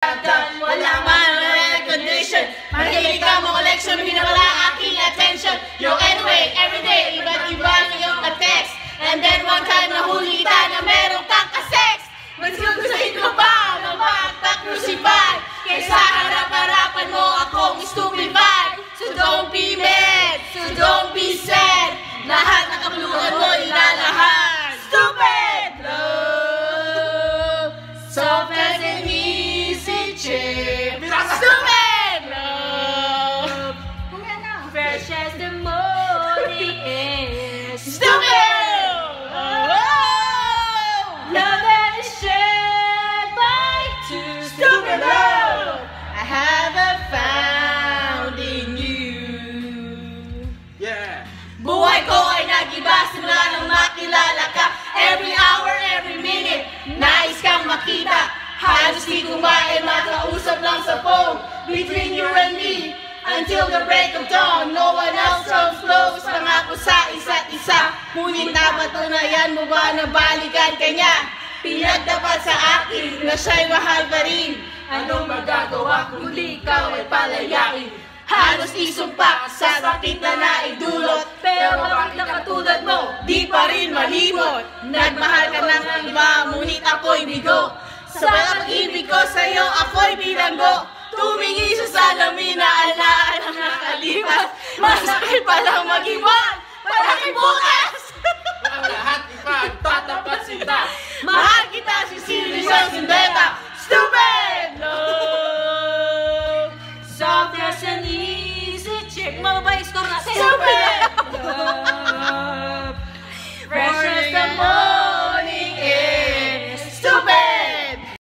Wala man recognition. Mahilig ka mo collection, hinawala aking attention. Yo, anyway, everyday, iba't iba yung text. And then one time nahuli ka na meron kang ka-sex. Mas gugustuhin ko ba na makaka-crucify? Kaysa harap-harapan mo akong stupefied. So don't be mad, so don't be sad. Lahat ng kapulutan mo ilalahan. Stupid love, soft as an easy chair. Stupid love, fresh as the morning air. Stupid love that is shared by two. Stupid love I haven't found in you. Yeah. Buhay ko ay nag-iba simula nang makilala ka. Every hour, every minute, nais kang makita. Halos di kumain, makausap lang sa phone. Between you and me, until the break of dawn. No one else comes close, pangako sa isa't isa. Ngunit napatunayan mo ba na balikan ka niya? Pinagdapat sa akin na siya'y mahal pa rin. Anong magagawa kundi ikaw ay palayain? Halos isumpa sa sakit na naidulot. Pero bakit na katulad mo, di pa rin malimot? Nagmahal ka ng iba, ngunit ako'y bigo. Sa pag-ibig ko sa'yo, ako'y bilanggo. Tumingi sa salamin na alaan ang nakalipas. Masakit palang mag-iwan, palaki bukas. Ang lahat ipagtatapat sinta. Mahal kita si Silvio Sindeta.